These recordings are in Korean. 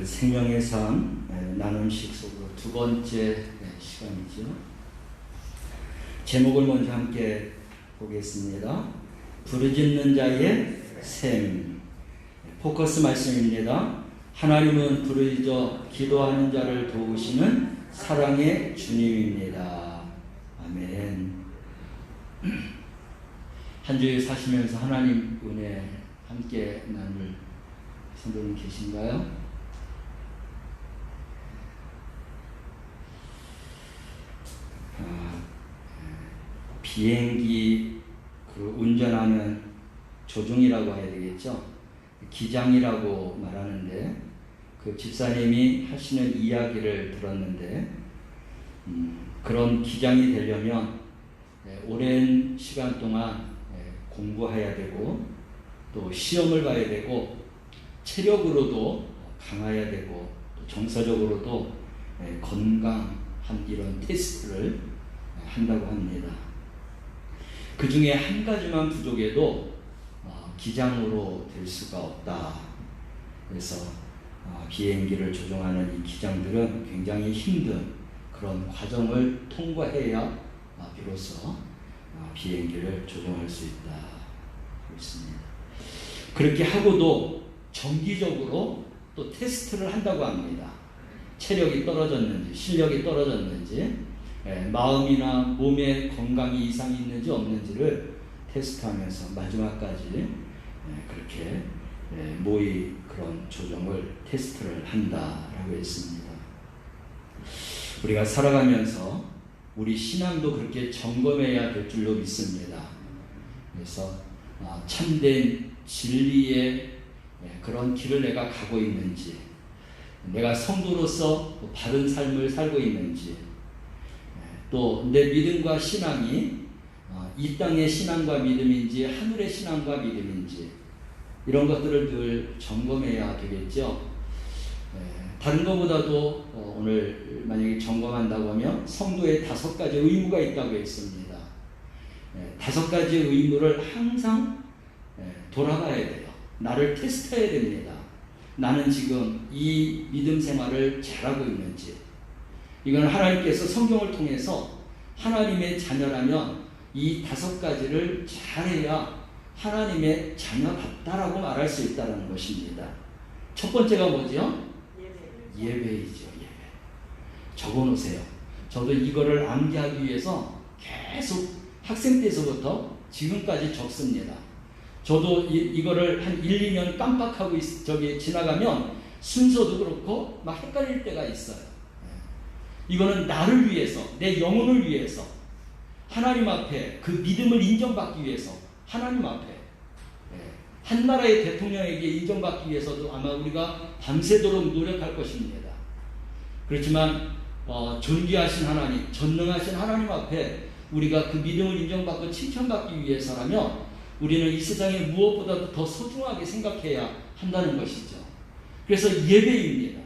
생명의 삶 나눔식 속으로 두 번째 시간이죠. 제목을 먼저 함께 보겠습니다. 부르짖는 자의 샘. 포커스 말씀입니다. 하나님은 부르짖어 기도하는 자를 도우시는 사랑의 주님입니다. 아멘. 한 주일 사시면서 하나님 은혜 함께 나눌 성도님 계신가요? 비행기 운전하는 조종이라고 해야 되겠죠. 기장이라고 말하는데 그 집사님이 하시는 이야기를 들었는데 그런 기장이 되려면 오랜 시간 동안 공부해야 되고 또 시험을 봐야 되고 체력으로도 강해야 되고 또 정서적으로도 건강한 이런 테스트를 한다고 합니다. 그 중에 한 가지만 부족해도 기장으로 될 수가 없다. 그래서 비행기를 조종하는 이 기장들은 굉장히 힘든 그런 과정을 통과해야 비로소 비행기를 조종할 수 있다고 있습니다. 그렇게 하고도 정기적으로 또 테스트를 한다고 합니다. 체력이 떨어졌는지 실력이 떨어졌는지 마음이나 몸의 건강이 이상이 있는지 없는지를 테스트하면서 마지막까지 그렇게 모의 그런 조정을 테스트를 한다라고 했습니다. 우리가 살아가면서 우리 신앙도 그렇게 점검해야 될 줄로 믿습니다. 그래서 참된 진리의 그런 길을 내가 가고 있는지, 내가 성도로서 바른 삶을 살고 있는지, 또 내 믿음과 신앙이 이 땅의 신앙과 믿음인지 하늘의 신앙과 믿음인지 이런 것들을 늘 점검해야 되겠죠. 다른 것보다도 오늘 만약에 점검한다고 하면 성도의 5가지 의무가 있다고 했습니다. 5가지 의무를 항상 돌아가야 돼요. 나를 테스트해야 됩니다. 나는 지금 이 믿음 생활을 잘하고 있는지. 이건 하나님께서 성경을 통해서 하나님의 자녀라면 이 5가지를 잘해야 하나님의 자녀답다라고 말할 수 있다는 것입니다. 첫 번째가 뭐죠? 예배이죠. 예배. 적어놓으세요. 저도 이거를 암기하기 위해서 계속 학생 때서부터 지금까지 적습니다. 저도 이거를 한 1, 2년 깜빡하고 지나가면 순서도 그렇고 막 헷갈릴 때가 있어요. 이거는 나를 위해서, 내 영혼을 위해서, 하나님 앞에 그 믿음을 인정받기 위해서, 하나님 앞에 한 나라의 대통령에게 인정받기 위해서도 아마 우리가 밤새도록 노력할 것입니다. 그렇지만 존귀하신 하나님, 전능하신 하나님 앞에 우리가 그 믿음을 인정받고 칭찬받기 위해서라면 우리는 이 세상에 무엇보다도 더 소중하게 생각해야 한다는 것이죠. 그래서 예배입니다.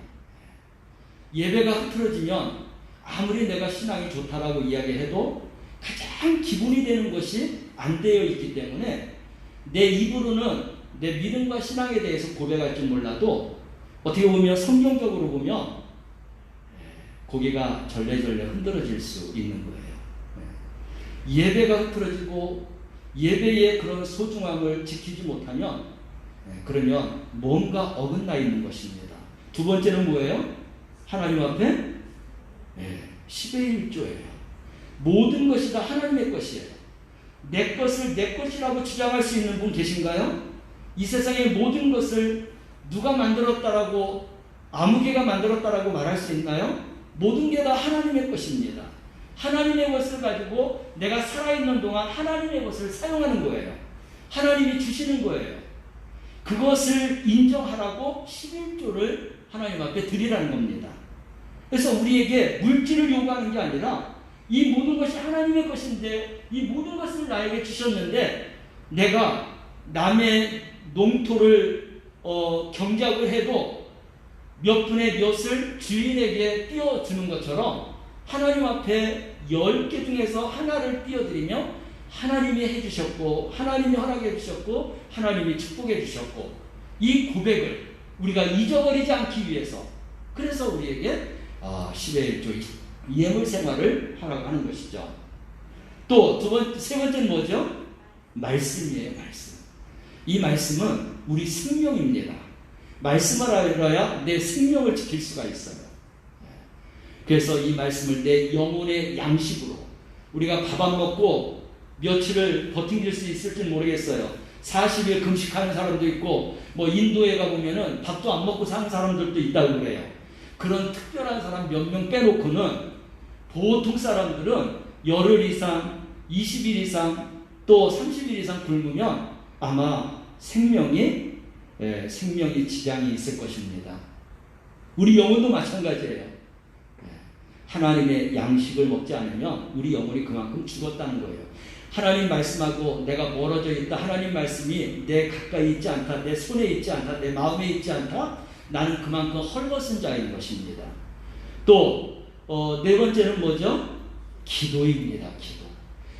예배가 흐트러지면 아무리 내가 신앙이 좋다라고 이야기해도 가장 기본이 되는 것이 안 되어 있기 때문에 내 입으로는 내 믿음과 신앙에 대해서 고백할지 몰라도 어떻게 보면 성경적으로 보면 고개가 절레절레 흔들어질 수 있는 거예요. 예배가 흐트러지고 예배의 그런 소중함을 지키지 못하면 그러면 뭔가 어긋나 있는 것입니다. 두 번째는 뭐예요? 하나님 앞에 10의 1조예요. 모든 것이 다 하나님의 것이에요. 내 것을 내 것이라고 주장할 수 있는 분 계신가요? 이 세상의 모든 것을 누가 만들었다라고, 아무개가 만들었다라고 말할 수 있나요? 모든 게 다 하나님의 것입니다. 하나님의 것을 가지고 내가 살아있는 동안 하나님의 것을 사용하는 거예요. 하나님이 주시는 거예요. 그것을 인정하라고 11조를 하나님 앞에 드리라는 겁니다. 그래서 우리에게 물질을 요구하는 게 아니라 이 모든 것이 하나님의 것인데 이 모든 것을 나에게 주셨는데 내가 남의 농토를 경작을 해도 몇 분의 몇을 주인에게 띄워주는 것처럼 하나님 앞에 10개 중에서 하나를 띄워드리며 하나님이 해주셨고 하나님이 허락해 주셨고 하나님이 축복해 주셨고 이 고백을 우리가 잊어버리지 않기 위해서 그래서 우리에게 10의 1조 예물 생활을 하라고 하는 것이죠. 또 세 번째는 뭐죠? 말씀이에요. 말씀. 이 말씀은 우리 생명입니다. 말씀을 알아야 내 생명을 지킬 수가 있어요. 그래서 이 말씀을 내 영혼의 양식으로, 우리가 밥 안 먹고 며칠을 버팅길 수 있을지 모르겠어요. 40일 금식하는 사람도 있고, 인도에 가보면은 밥도 안 먹고 사는 사람들도 있다고 그래요. 그런 특별한 사람 몇 명 빼놓고는 보통 사람들은 열흘 이상, 20일 이상, 또 30일 이상 굶으면 아마 생명이 지장이 있을 것입니다. 우리 영혼도 마찬가지예요. 하나님의 양식을 먹지 않으면 우리 영혼이 그만큼 죽었다는 거예요. 하나님 말씀하고 내가 멀어져 있다. 하나님 말씀이 내 가까이 있지 않다. 내 손에 있지 않다. 내 마음에 있지 않다. 나는 그만큼 헐벗은 자인 것입니다. 또 네 번째는 뭐죠? 기도입니다. 기도.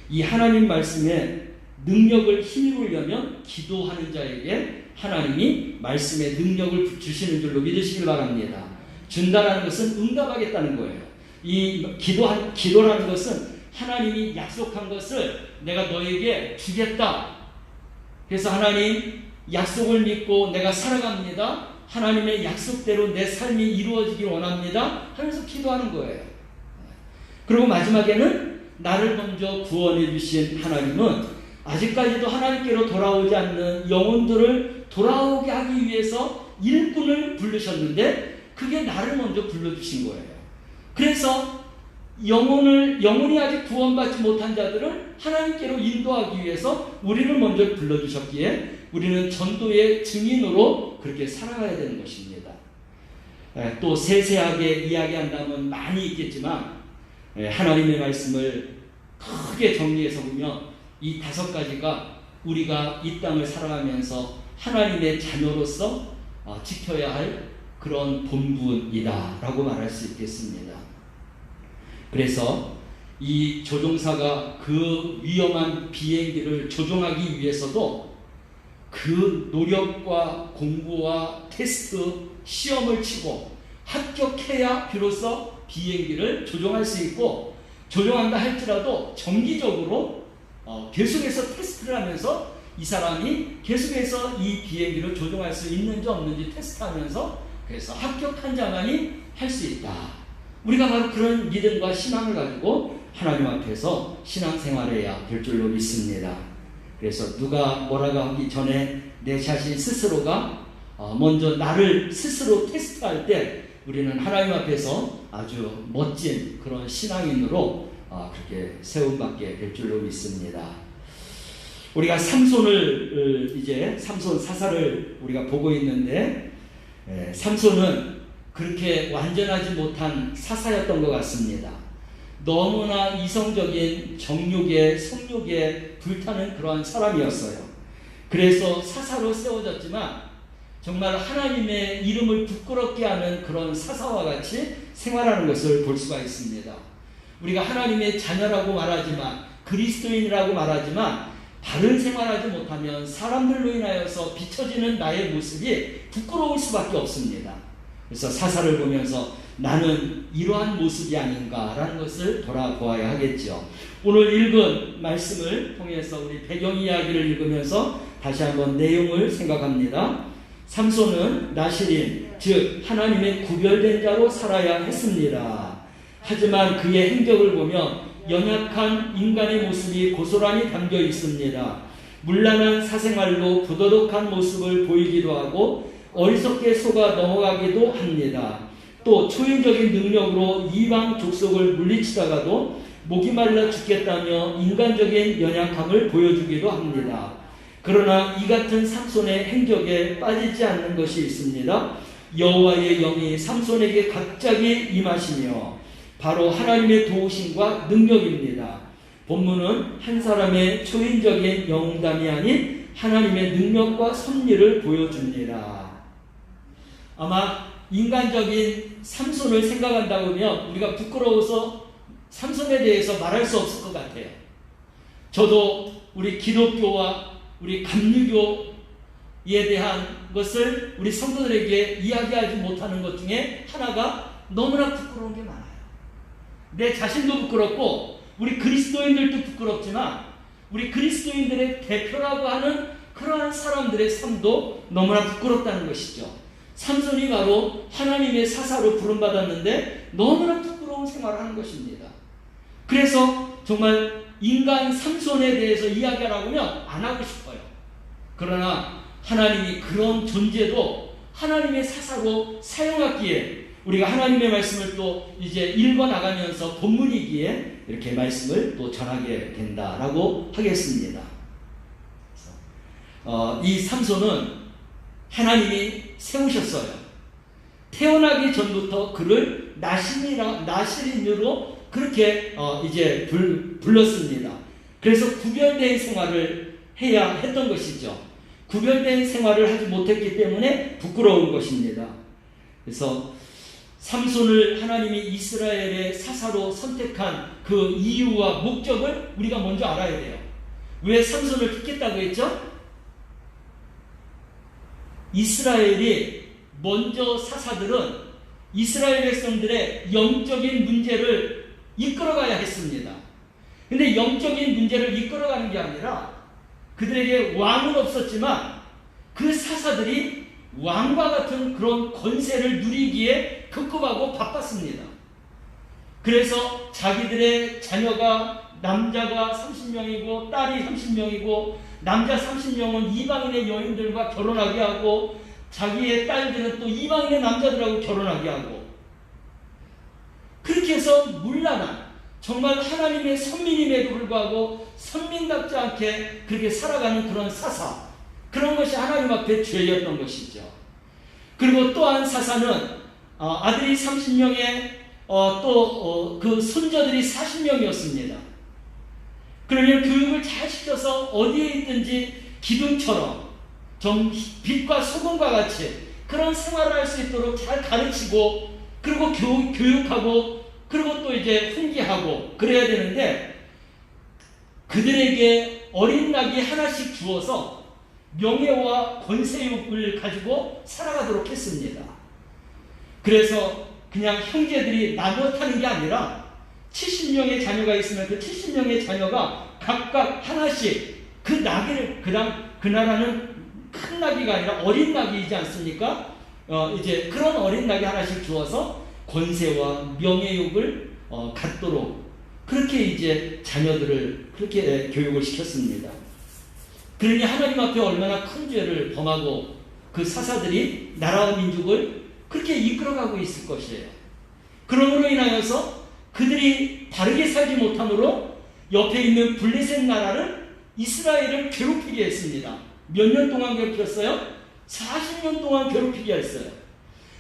이 하나님 말씀에 능력을 힘입으려면 기도하는 자에게 하나님이 말씀의 능력을 주시는 줄로 믿으시길 바랍니다. 준다라는 것은 응답하겠다는 거예요. 이 기도라는 것은 하나님이 약속한 것을 내가 너에게 주겠다. 그래서 하나님 약속을 믿고 내가 살아갑니다. 하나님의 약속대로 내 삶이 이루어지길 원합니다. 하면서 기도하는 거예요. 그리고 마지막에는 나를 먼저 구원해 주신 하나님은 아직까지도 하나님께로 돌아오지 않는 영혼들을 돌아오게 하기 위해서 일꾼을 부르셨는데 그게 나를 먼저 불러주신 거예요. 그래서 영혼이 아직 구원받지 못한 자들을 하나님께로 인도하기 위해서 우리를 먼저 불러주셨기에 우리는 전도의 증인으로 그렇게 살아가야 되는 것입니다. 또 세세하게 이야기한다면 많이 있겠지만 하나님의 말씀을 크게 정리해서 보면 이 5가지가 우리가 이 땅을 살아가면서 하나님의 자녀로서 지켜야 할 그런 본분이다 라고 말할 수 있겠습니다. 그래서 이 조종사가 그 위험한 비행기를 조종하기 위해서도 그 노력과 공부와 테스트, 시험을 치고 합격해야 비로소 비행기를 조종할 수 있고, 조종한다 할지라도 정기적으로 계속해서 테스트를 하면서 이 사람이 계속해서 이 비행기를 조종할 수 있는지 없는지 테스트하면서 그래서 합격한 자만이 할 수 있다. 우리가 바로 그런 믿음과 희망을 가지고 하나님 앞에서 신앙생활해야 될 줄로 믿습니다. 그래서 누가 뭐라고 하기 전에 내 자신 스스로가 먼저 나를 스스로 테스트할 때 우리는 하나님 앞에서 아주 멋진 그런 신앙인으로 그렇게 세움받게 될 줄로 믿습니다. 우리가 삼손을 삼손 사사를 우리가 보고 있는데 삼손은 그렇게 완전하지 못한 사사였던 것 같습니다. 너무나 이성적인 정욕에 성욕에 불타는 그러한 사람이었어요. 그래서 사사로 세워졌지만 정말 하나님의 이름을 부끄럽게 하는 그런 사사와 같이 생활하는 것을 볼 수가 있습니다. 우리가 하나님의 자녀라고 말하지만 그리스도인이라고 말하지만 바른 생활하지 못하면 사람들로 인하여서 비춰지는 나의 모습이 부끄러울 수밖에 없습니다. 그래서 사사를 보면서 나는 이러한 모습이 아닌가라는 것을 돌아보아야 하겠죠. 오늘 읽은 말씀을 통해서 우리 배경 이야기를 읽으면서 다시 한번 내용을 생각합니다. 삼손은 나실인, 즉 하나님의 구별된 자로 살아야 했습니다. 하지만 그의 행적을 보면 연약한 인간의 모습이 고스란히 담겨 있습니다. 문란한 사생활로 부도덕한 모습을 보이기도 하고 어리석게 속아 넘어가기도 합니다. 또 초인적인 능력으로 이방 족속을 물리치다가도 목이 말라 죽겠다며 인간적인 연약함을 보여주기도 합니다. 그러나 이 같은 삼손의 행적에 빠지지 않는 것이 있습니다. 여호와의 영이 삼손에게 갑자기 임하시며 바로 하나님의 도우심과 능력입니다. 본문은 한 사람의 초인적인 영담이 아닌 하나님의 능력과 섭리를 보여줍니다. 아마 인간적인 삼손을 생각한다고 하면 우리가 부끄러워서 삼손에 대해서 말할 수 없을 것 같아요. 저도 우리 기독교와 우리 감리교 대한 것을 우리 성도들에게 이야기하지 못하는 것 중에 하나가 너무나 부끄러운 게 많아요. 내 자신도 부끄럽고 우리 그리스도인들도 부끄럽지만 우리 그리스도인들의 대표라고 하는 그러한 사람들의 삶도 너무나 부끄럽다는 것이죠. 삼손이 바로 하나님의 사사로 부름받았는데 너무나 부끄러운 생활을 하는 것입니다. 그래서 정말 인간 삼손에 대해서 이야기하라고 하면 안 하고 싶어요. 그러나 하나님이 그런 존재도 하나님의 사사로 사용하기에 우리가 하나님의 말씀을 또 이제 읽어나가면서 본문이기에 이렇게 말씀을 또 전하게 된다라고 하겠습니다. 이 삼손은 하나님이 세우셨어요. 태어나기 전부터 그를 나실인으로 그렇게 이제 불렀습니다. 그래서 구별된 생활을 해야 했던 것이죠. 구별된 생활을 하지 못했기 때문에 부끄러운 것입니다. 그래서 삼손을 하나님이 이스라엘의 사사로 선택한 그 이유와 목적을 우리가 먼저 알아야 돼요. 왜 삼손을 택했다고 했죠? 이스라엘이 먼저 사사들은 이스라엘 백성들의 영적인 문제를 이끌어가야 했습니다. 근데 영적인 문제를 이끌어가는 게 아니라 그들에게 왕은 없었지만 그 사사들이 왕과 같은 그런 권세를 누리기에 급급하고 바빴습니다. 그래서 자기들의 자녀가 남자가 30명이고 딸이 30명이고 남자 30명은 이방인의 여인들과 결혼하게 하고 자기의 딸들은 또 이방인의 남자들하고 결혼하게 하고 그렇게 해서 문란한 정말 하나님의 선민임에도 불구하고 선민답지 않게 그렇게 살아가는 그런 사사 그런 것이 하나님 앞에 죄였던 것이죠. 그리고 또한 사사는 아들이 30명에 또 그 손자들이 40명이었습니다. 그러면 교육을 잘 시켜서 어디에 있든지 기둥처럼 좀 빛과 소금과 같이 그런 생활을 할 수 있도록 잘 가르치고 그리고 교육하고 그리고 또 이제 훈계하고 그래야 되는데 그들에게 어린 낙이 하나씩 주어서 명예와 권세욕을 가지고 살아가도록 했습니다. 그래서 그냥 형제들이 나눠 타는 게 아니라 70명의 자녀가 있으면 그 70명의 자녀가 각각 하나씩 그 나귀를 그 나라는 큰 나귀가 아니라 어린 나귀이지 않습니까? 이제 그런 어린 나귀 하나씩 주어서 권세와 명예욕을 갖도록 그렇게 이제 자녀들을 그렇게 교육을 시켰습니다. 그러니 하나님 앞에 얼마나 큰 죄를 범하고 그 사사들이 나라와 민족을 그렇게 이끌어가고 있을 것이에요. 그러므로 인하여서 그들이 바르게 살지 못함으로 옆에 있는 블레셋 나라를 이스라엘을 괴롭히게 했습니다. 몇 년 동안 괴롭혔어요? 40년 동안 괴롭히게 했어요.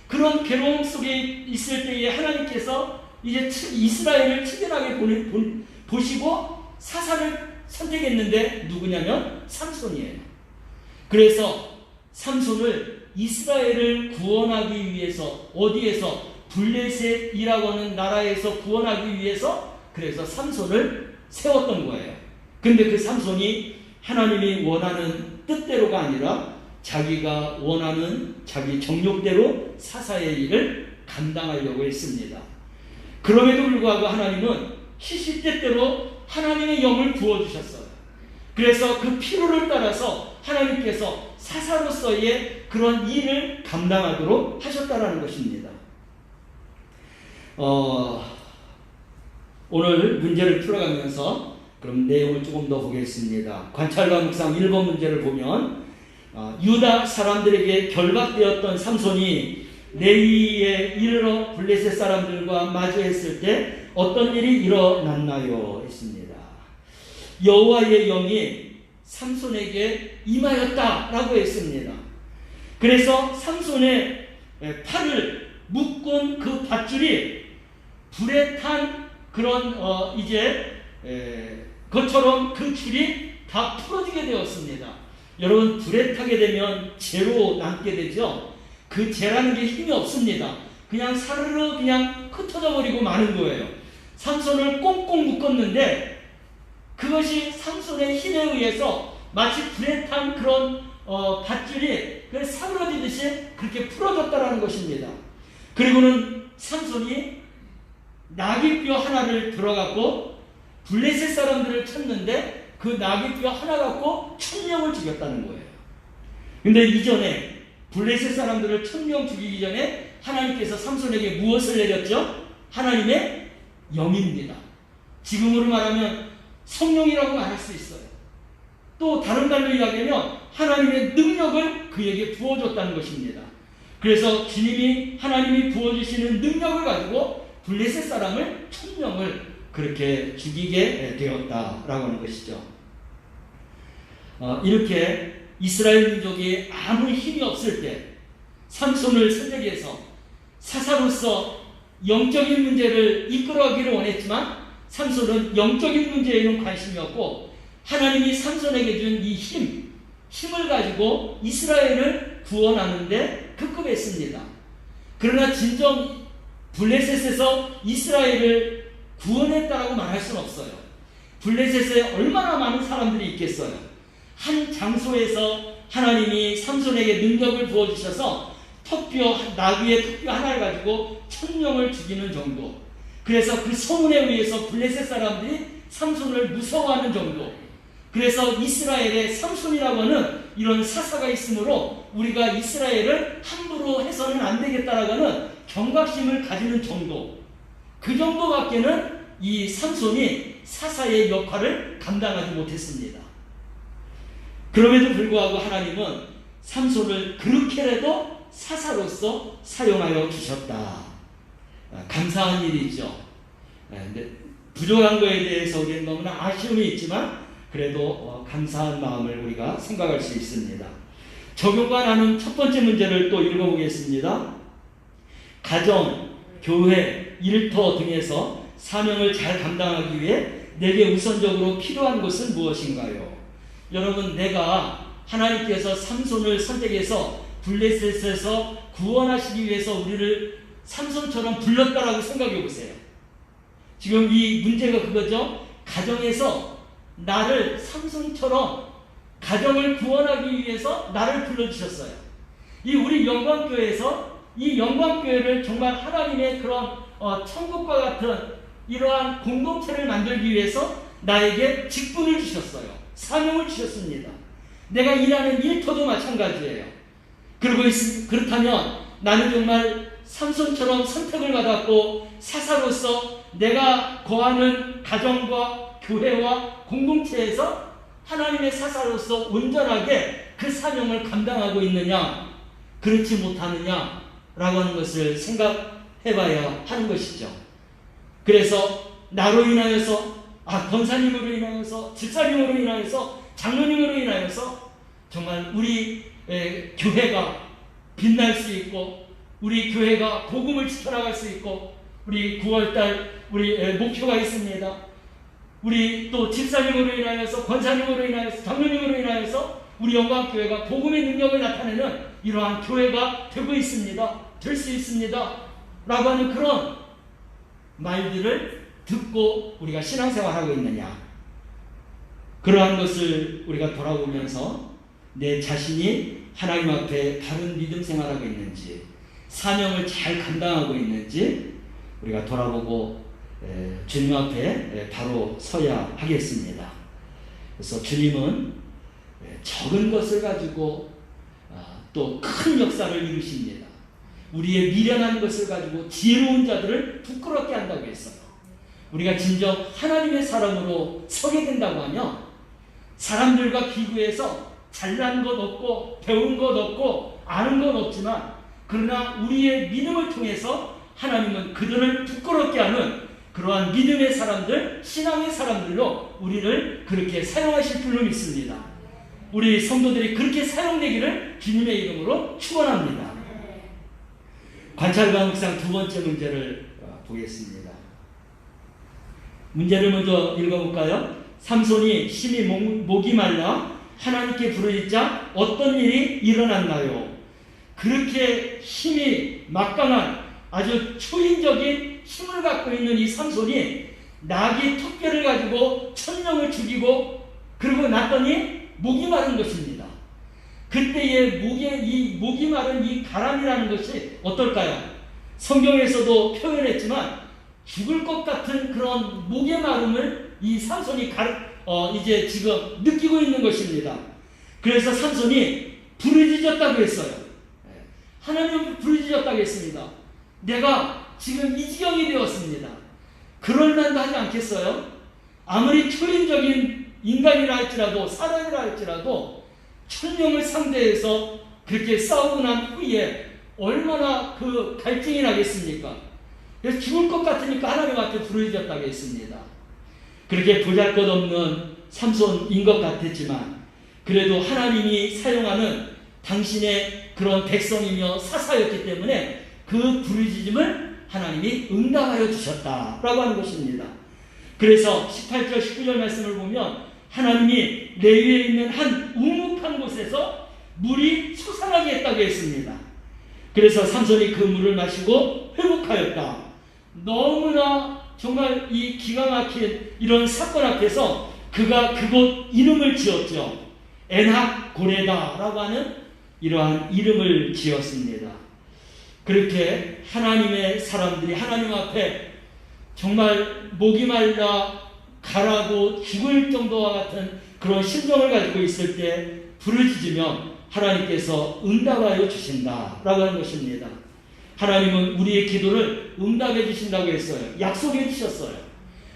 그런 괴로움 속에 있을 때에 하나님께서 이제 이스라엘을 치밀하게 보시고 사사를 선택했는데 누구냐면 삼손이에요. 그래서 삼손을 이스라엘을 구원하기 위해서 어디에서 블레셋이라고 하는 나라에서 구원하기 위해서 그래서 삼손을 세웠던 거예요. 근데 그 삼손이 하나님이 원하는 뜻대로가 아니라 자기가 원하는 자기 정욕대로 사사의 일을 감당하려고 했습니다. 그럼에도 불구하고 하나님은 시시때때로 하나님의 영을 부어주셨어요. 그래서 그 필요를 따라서 하나님께서 사사로서의 그런 일을 감당하도록 하셨다는 것입니다. 오늘 문제를 풀어가면서 그럼 내용을 조금 더 보겠습니다. 관찰과 묵상 1번 문제를 보면 유다 사람들에게 결박되었던 삼손이 레위에 이르러 블레셋 사람들과 마주했을 때 어떤 일이 일어났나요? 했습니다. 여호와의 영이 삼손에게 임하였다라고 했습니다. 그래서 삼손의 팔을 묶은 그 밧줄이 불에 탄 그런 것처럼 그 줄이 다 풀어지게 되었습니다. 여러분 불에 타게 되면 재로 남게 되죠. 그 재라는 게 힘이 없습니다. 그냥 사르르 그냥 흩어져 버리고 마는 거예요. 삼손을 꽁꽁 묶었는데 그것이 삼손의 힘에 의해서 마치 불에 탄 그런 밧줄이 그 사그러지듯이 그렇게 풀어졌다라는 것입니다. 그리고는 삼손이 나귀뼈 하나를 들어갖고 블레셋 사람들을 쳤는데 그 나귀뼈 하나 갖고 1000명을 죽였다는 거예요. 근데 이전에 블레셋 사람들을 1000명 죽이기 전에 하나님께서 삼손에게 무엇을 내렸죠? 하나님의 영입니다. 지금으로 말하면 성령이라고 말할 수 있어요. 또 다른 말로 이야기하면 하나님의 능력을 그에게 부어줬다는 것입니다. 그래서 주님이 하나님이 부어주시는 능력을 가지고 블레셋 사람을 1000명을 그렇게 죽이게 되었다라고 하는 것이죠. 이렇게 이스라엘 민족이 아무 힘이 없을 때 삼손을 선택해서 사사로서 영적인 문제를 이끌어가기를 원했지만 삼손은 영적인 문제에는 관심이 없고 하나님이 삼손에게 준 이 힘을 가지고 이스라엘을 구원하는데 급급했습니다. 그러나 진정 블레셋에서 이스라엘을 구원했다라고 말할 수는 없어요. 블레셋에 얼마나 많은 사람들이 있겠어요. 한 장소에서 하나님이 삼손에게 능력을 부어주셔서 나귀의 턱뼈 하나를 가지고 1000명을 죽이는 정도. 그래서 그 소문에 의해서 블레셋 사람들이 삼손을 무서워하는 정도. 그래서 이스라엘에 삼손이라고 하는 이런 사사가 있으므로 우리가 이스라엘을 함부로 해서는 안 되겠다라고 하는 경각심을 가지는 정도. 그 정도밖에는 이 삼손이 사사의 역할을 감당하지 못했습니다. 그럼에도 불구하고 하나님은 삼손을 그렇게라도 사사로서 사용하여 주셨다. 감사한 일이죠. 부족한 거에 대해서 우리는 너무나 아쉬움이 있지만 그래도 감사한 마음을 우리가 생각할 수 있습니다. 적용과 나눈 첫 번째 문제를 또 읽어보겠습니다. 가정, 교회, 일터 등에서 사명을 잘 감당하기 위해 내게 우선적으로 필요한 것은 무엇인가요? 여러분, 내가 하나님께서 삼손을 선택해서 블레셋에서 구원하시기 위해서 우리를 삼손처럼 불렀다라고 생각해 보세요. 지금 이 문제가 그거죠. 가정에서 나를 삼손처럼 가정을 구원하기 위해서 나를 불러주셨어요. 이 우리 영광교회에서 이 영광교회를 정말 하나님의 그런 천국과 같은 이러한 공동체를 만들기 위해서 나에게 직분을 주셨어요. 사명을 주셨습니다. 내가 일하는 일터도 마찬가지예요. 그렇다면 나는 정말 삼손처럼 선택을 받았고 사사로서 내가 거하는 가정과 교회와 공동체에서 하나님의 사사로서 온전하게 그 사명을 감당하고 있느냐, 그렇지 못하느냐 라고 하는 것을 생각해 봐야 하는 것이죠. 그래서 나로 인하여서, 권사님으로 인하여서, 집사님으로 인하여서, 장로님으로 인하여서 정말 우리 교회가 빛날 수 있고 우리 교회가 복음을 지켜나갈 수 있고 우리 9월달 우리 목표가 있습니다. 우리 또 집사님으로 인하여서 권사님으로 인하여서 장로님으로 인하여서 우리 영광교회가 복음의 능력을 나타내는 이러한 교회가 되고 있습니다. 될 수 있습니다. 라고 하는 그런 말들을 듣고 우리가 신앙생활하고 있느냐. 그러한 것을 우리가 돌아보면서 내 자신이 하나님 앞에 바른 믿음 생활하고 있는지 사명을 잘 감당하고 있는지 우리가 돌아보고 주님 앞에 바로 서야 하겠습니다. 그래서 주님은 적은 것을 가지고 또 큰 역사를 이루십니다. 우리의 미련한 것을 가지고 지혜로운 자들을 부끄럽게 한다고 했어요. 우리가 진정 하나님의 사람으로 서게 된다고 하면 사람들과 비교해서 잘난 것 없고 배운 것 없고 아는 것 없지만 그러나 우리의 믿음을 통해서 하나님은 그들을 부끄럽게 하는 그러한 믿음의 사람들, 신앙의 사람들로 우리를 그렇게 사용하실 줄로 믿습니다. 우리 성도들이 그렇게 사용되기를 주님의 이름으로 축원합니다. 관찰과 묵상 두 번째 문제를 보겠습니다. 문제를 먼저 읽어볼까요? 삼손이 심히 목이 말라 하나님께 부르짖자 어떤 일이 일어났나요? 그렇게 힘이 막강한 아주 초인적인 힘을 갖고 있는 이 삼손이 나귀 턱뼈를 가지고 1000명을 죽이고 그러고 났더니 목이 마른 것입니다. 그때의 목이 마른 이 가람이라는 것이 어떨까요? 성경에서도 표현했지만 죽을 것 같은 그런 목의 마름을 이 삼손이 이제 지금 느끼고 있는 것입니다. 그래서 삼손이 부르짖었다고 했어요. 하나님을 부르짖었다고 했습니다. 내가 지금 이 지경이 되었습니다. 그럴 만도 하지 않겠어요? 아무리 초인적인 인간이라 할지라도 사람이라 할지라도 천명을 상대해서 그렇게 싸우고 난 후에 얼마나 그 갈증이 나겠습니까? 그래서 죽을 것 같으니까 하나님 앞에 부르짖었다고 했습니다. 그렇게 보잘것없는 삼손인 것 같았지만 그래도 하나님이 사용하는 당신의 그런 백성이며 사사였기 때문에 그 부르짖음을 하나님이 응답하여 주셨다라고 하는 것입니다. 그래서 18절 19절 말씀을 보면 하나님이 레위에 있는 한 우묵한 곳에서 물이 솟아나게 했다고 했습니다. 그래서 삼손이 그 물을 마시고 회복하였다. 너무나 정말 이 기가 막힌 이런 사건 앞에서 그가 그곳 이름을 지었죠. 엔학 고레다라고 하는 이러한 이름을 지었습니다. 그렇게 하나님의 사람들이 하나님 앞에 정말 목이 말라 가라고 죽을 정도와 같은 그런 심정을 가지고 있을 때 부르짖으면 하나님께서 응답하여 주신다라고 하는 것입니다. 하나님은 우리의 기도를 응답해 주신다고 했어요. 약속해 주셨어요.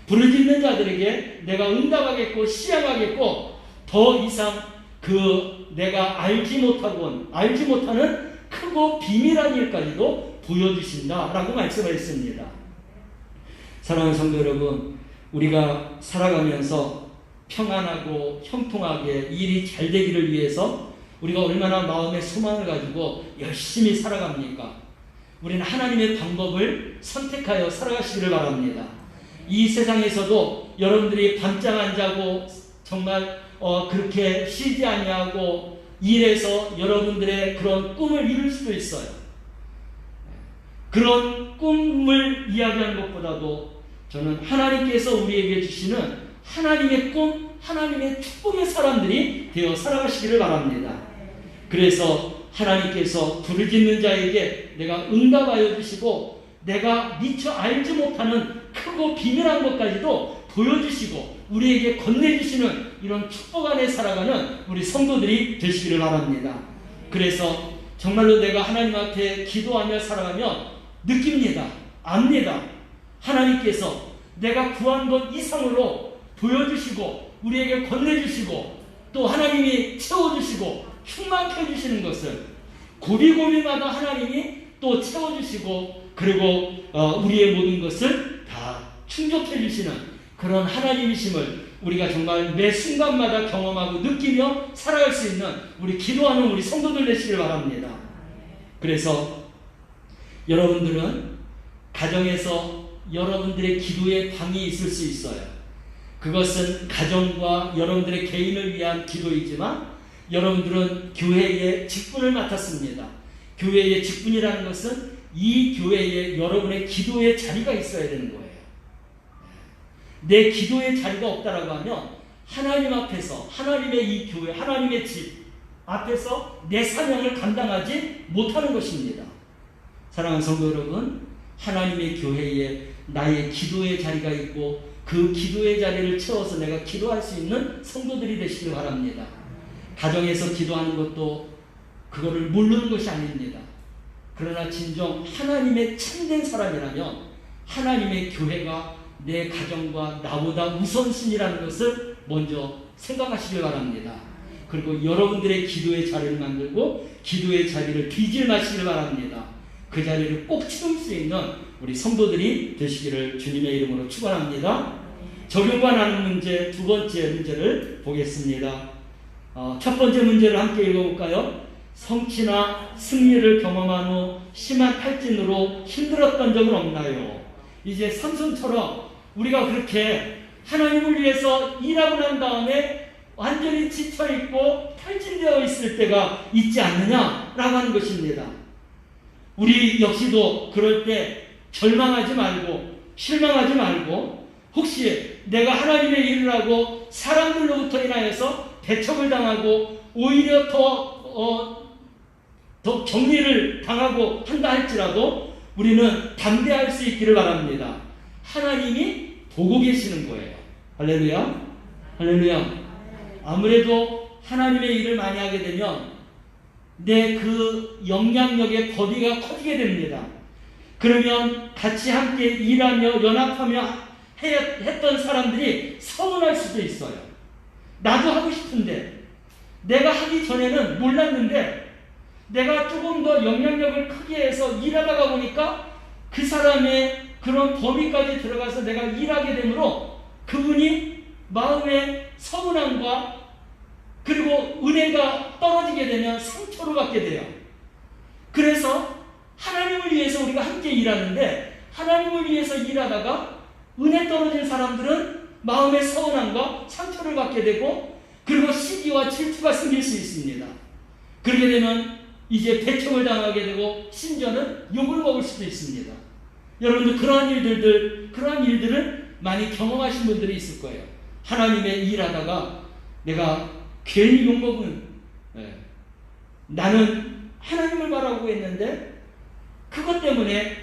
부르짖는 자들에게 내가 응답하겠고 시행하겠고 더 이상 내가 알지 못하는 크고 비밀한 일까지도 보여주신다라고 말씀을 했습니다. 사랑하는 성도 여러분, 우리가 살아가면서 평안하고 형통하게 일이 잘 되기를 위해서 우리가 얼마나 마음의 소망을 가지고 열심히 살아갑니까? 우리는 하나님의 방법을 선택하여 살아가시기를 바랍니다. 이 세상에서도 여러분들이 밤잠 안 자고 정말 그렇게 쉬지 아니하고 일해서 여러분들의 그런 꿈을 이룰 수도 있어요. 그런 꿈을 이야기하는 것보다도 저는 하나님께서 우리에게 주시는 하나님의 꿈, 하나님의 축복의 사람들이 되어 살아가시기를 바랍니다. 그래서 하나님께서 부르짖는 자에게 내가 응답하여 주시고 내가 미처 알지 못하는 크고 비밀한 것까지도 보여주시고 우리에게 건네주시는 이런 축복 안에 살아가는 우리 성도들이 되시기를 바랍니다. 그래서 정말로 내가 하나님 앞에 기도하며 살아가면 느낍니다. 압니다. 하나님께서 내가 구한 것 이상으로 보여주시고 우리에게 건네주시고 또 하나님이 채워주시고 충만케 해주시는 것을 고비고비마다 하나님이 또 채워주시고 그리고 우리의 모든 것을 다 충족해 주시는 그런 하나님이심을 우리가 정말 매 순간마다 경험하고 느끼며 살아갈 수 있는 우리 기도하는 우리 성도들 되시길 바랍니다. 그래서 여러분들은 가정에서 여러분들의 기도의 방이 있을 수 있어요. 그것은 가정과 여러분들의 개인을 위한 기도이지만 여러분들은 교회의 직분을 맡았습니다. 교회의 직분이라는 것은 이 교회에 여러분의 기도의 자리가 있어야 되는 거예요. 내 기도의 자리가 없다라고 하면 하나님 앞에서 하나님의 이 교회, 하나님의 집 앞에서 내 사명을 감당하지 못하는 것입니다. 사랑하는 성도 여러분, 하나님의 교회에 나의 기도의 자리가 있고 그 기도의 자리를 채워서 내가 기도할 수 있는 성도들이 되시길 바랍니다. 가정에서 기도하는 것도 그거를 모르는 것이 아닙니다. 그러나 진정 하나님의 참된 사람이라면 하나님의 교회가 내 가정과 나보다 우선순위라는 것을 먼저 생각하시길 바랍니다. 그리고 여러분들의 기도의 자리를 만들고 기도의 자리를 빚을 마시길 바랍니다. 그 자리를 꼭 채울 수 있는 우리 성도들이 되시기를 주님의 이름으로 축원합니다. 적용과 나눈 문제 두 번째 문제를 보겠습니다. 첫 번째 문제를 함께 읽어볼까요? 성취나 승리를 경험한 후 심한 탈진으로 힘들었던 적은 없나요? 이제 삼손처럼 우리가 그렇게 하나님을 위해서 일하고 난 다음에 완전히 지쳐있고 탈진되어 있을 때가 있지 않느냐라고 하는 것입니다. 우리 역시도 그럴 때 절망하지 말고 실망하지 말고 혹시 내가 하나님의 일을 하고 사람들로부터 인하여서 배척을 당하고 오히려 더 격리를 당하고 한다 할지라도 우리는 담대할 수 있기를 바랍니다. 하나님이 보고 계시는 거예요. 할렐루야. 할렐루야. 아무래도 하나님의 일을 많이 하게 되면 내 그 영향력의 범위가 커지게 됩니다. 그러면 같이 함께 일하며 연합하며 했던 사람들이 서운할 수도 있어요. 나도 하고 싶은데, 내가 하기 전에는 몰랐는데 내가 조금 더 영향력을 크게 해서 일하다가 보니까 그 사람의 그런 범위까지 들어가서 내가 일하게 되므로 그분이 마음의 서운함과 그리고 은혜가 떨어지게 되면 상처를 받게 돼요. 그래서 하나님을 위해서 우리가 함께 일하는데 하나님을 위해서 일하다가 은혜 떨어진 사람들은 마음의 서운함과 상처를 받게 되고 그리고 시기와 질투가 생길 수 있습니다. 그렇게 되면 이제 배척을 당하게 되고 심지어는 욕을 먹을 수도 있습니다. 여러분들 그러한 일들을 많이 경험하신 분들이 있을 거예요. 하나님의 일하다가 내가 괜히 욕먹은, 나는 하나님을 바라고 했는데 그것 때문에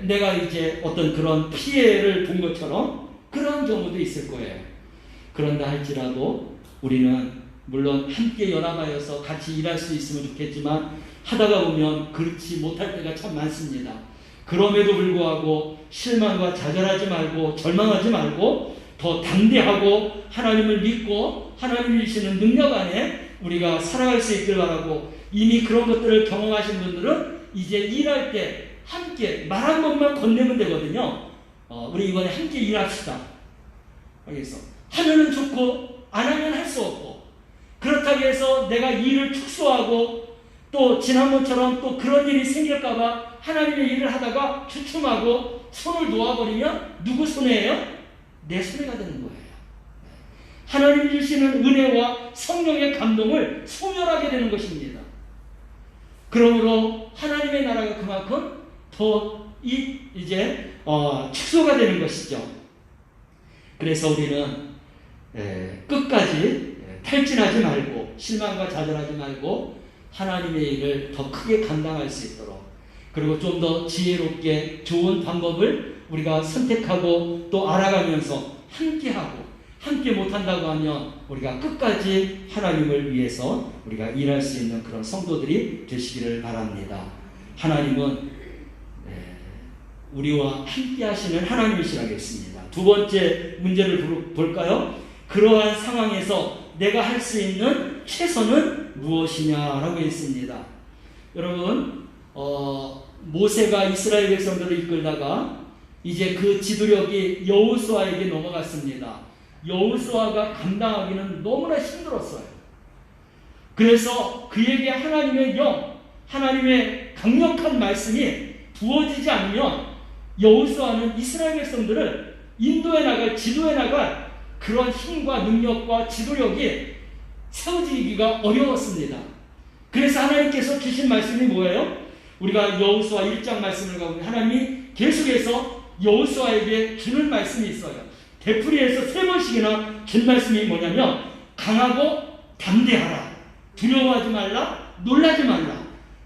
내가 이제 어떤 그런 피해를 본 것처럼 그런 경우도 있을 거예요. 그런다 할지라도 우리는 물론 함께 연합하여서 같이 일할 수 있으면 좋겠지만 하다가 보면 그렇지 못할 때가 참 많습니다. 그럼에도 불구하고 실망과 좌절하지 말고 절망하지 말고 더 담대하고 하나님을 믿고 하나님이 주시는 능력 안에 우리가 살아갈 수 있길 바라고, 이미 그런 것들을 경험하신 분들은 이제 일할 때 함께 말 한 번만 건네면 되거든요. 우리 이번에 함께 일합시다. 알겠어? 하면은 좋고 안 하면 할 수 없고, 그렇다고 해서 내가 일을 축소하고 또 지난번처럼 또 그런 일이 생길까봐 하나님의 일을 하다가 주춤하고 손을 놓아버리면 누구 손해예요? 내 손해가 되는 거예요. 하나님 주시는 은혜와 성령의 감동을 소멸하게 되는 것입니다. 그러므로 하나님의 나라가 그만큼 더 이제 축소가 되는 것이죠. 그래서 우리는 끝까지 탈진하지 말고 실망과 좌절하지 말고 하나님의 일을 더 크게 감당할 수 있도록, 그리고 좀 더 지혜롭게 좋은 방법을 우리가 선택하고 또 알아가면서 함께하고, 함께 못한다고 하면 우리가 끝까지 하나님을 위해서 우리가 일할 수 있는 그런 성도들이 되시기를 바랍니다. 하나님은 우리와 함께 하시는 하나님이시라겠습니다. 두 번째 문제를 볼까요? 그러한 상황에서 내가 할 수 있는 최선은 무엇이냐라고 했습니다. 여러분, 모세가 이스라엘 백성들을 이끌다가 이제 그 지도력이 여호수아에게 넘어갔습니다. 여호수아가 감당하기는 너무나 힘들었어요. 그래서 그에게 하나님의 영, 하나님의 강력한 말씀이 부어지지 않으면 여호수아는 이스라엘 백성들을 인도해 나갈, 지도해 나갈 그런 힘과 능력과 지도력이 세워지기가 어려웠습니다. 그래서 하나님께서 주신 말씀이 뭐예요? 우리가 여호수아 1장 말씀을 가보면 하나님이 계속해서 여호수아에게 주는 말씀이 있어요. 되풀이해서 3번씩이나 준 말씀이 뭐냐면 강하고 담대하라, 두려워하지 말라, 놀라지 말라,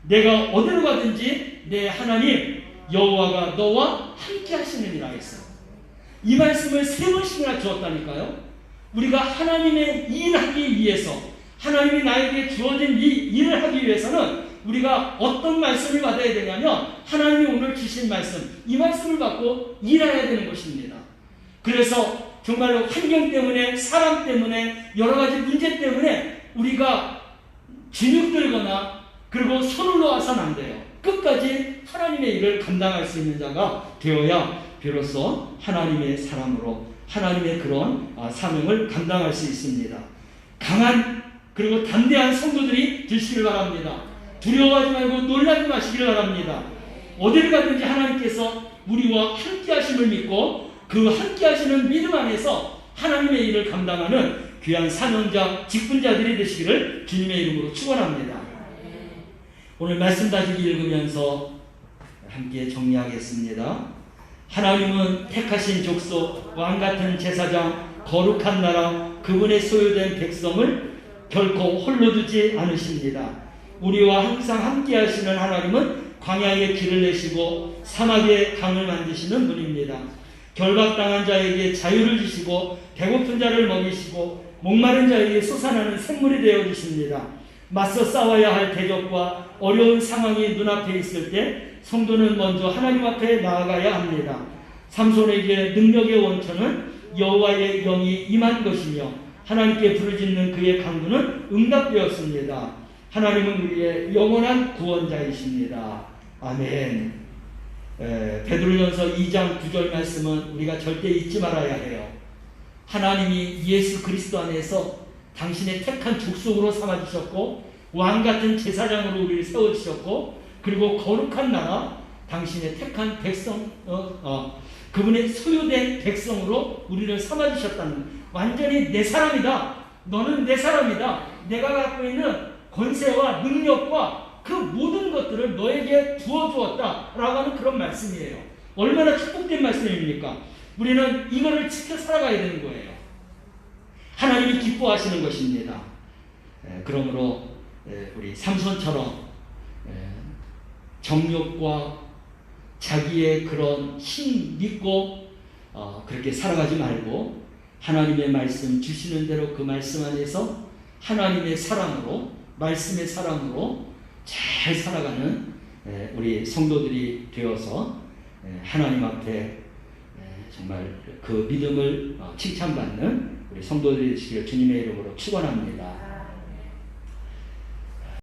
내가 어디로 가든지 내 하나님 여호와가 너와 함께 하시느니라 했어요. 이 말씀을 3번씩이나 주었다니까요. 우리가 하나님의 일하기 위해서, 하나님이 나에게 주어진 이 일을 하기 위해서는 우리가 어떤 말씀을 받아야 되냐면 하나님이 오늘 주신 말씀, 이 말씀을 받고 일해야 되는 것입니다. 그래서 정말로 환경 때문에, 사람 때문에, 여러 가지 문제 때문에 우리가 진흙 들거나 그리고 손을 놓아서는 안 돼요. 끝까지 하나님의 일을 감당할 수 있는 자가 되어야 비로소 하나님의 사람으로 하나님의 그런 사명을 감당할 수 있습니다. 강한 그리고 담대한 성도들이 되시길 바랍니다. 두려워하지 말고 놀라지 마시길 바랍니다. 어딜 가든지 하나님께서 우리와 함께 하심을 믿고 그 함께 하시는 믿음 안에서 하나님의 일을 감당하는 귀한 사명자, 직분자들이 되시기를 주님의 이름으로 축원합니다. 오늘 말씀 다시 읽으면서 함께 정리하겠습니다. 하나님은 택하신 족속, 왕같은 제사장, 거룩한 나라, 그분의 소유된 백성을 결코 홀로 두지 않으십니다. 우리와 항상 함께 하시는 하나님은 광야에 길을 내시고 사막에 강을 만드시는 분입니다. 결박당한 자에게 자유를 주시고 배고픈 자를 먹이시고 목마른 자에게 솟아나는 샘물이 되어 주십니다. 맞서 싸워야 할 대적과 어려운 상황이 눈앞에 있을 때 성도는 먼저 하나님 앞에 나아가야 합니다. 삼손에게 능력의 원천은 여호와의 영이 임한 것이며 하나님께 부르짖는 그의 간구는 응답되었습니다. 하나님은 우리의 영원한 구원자이십니다. 아멘. 베드로전서 2장 9절 말씀은 우리가 절대 잊지 말아야 해요. 하나님이 예수 그리스도 안에서 당신의 택한 족속으로 삼아주셨고 왕같은 제사장으로 우리를 세워주셨고 그리고 거룩한 나라 당신의 택한 백성 그분의 소유된 백성으로 우리를 삼아주셨다는 완전히 내 사람이다. 너는 내 사람이다. 내가 갖고 있는 권세와 능력과 그 모든 것들을 너에게 주어주었다 라고 하는 그런 말씀이에요. 얼마나 축복된 말씀입니까? 우리는 이거를 지켜 살아가야 되는 거예요. 하나님이 기뻐하시는 것입니다. 그러므로 우리 삼손처럼 정욕과 자기의 그런 힘 믿고 그렇게 살아가지 말고 하나님의 말씀 주시는 대로 그 말씀 안에서 하나님의 사랑으로 말씀의 사랑으로 잘 살아가는 우리 성도들이 되어서 하나님 앞에 정말 그 믿음을 칭찬받는 우리 성도들이 되시길 주님의 이름으로 축원합니다.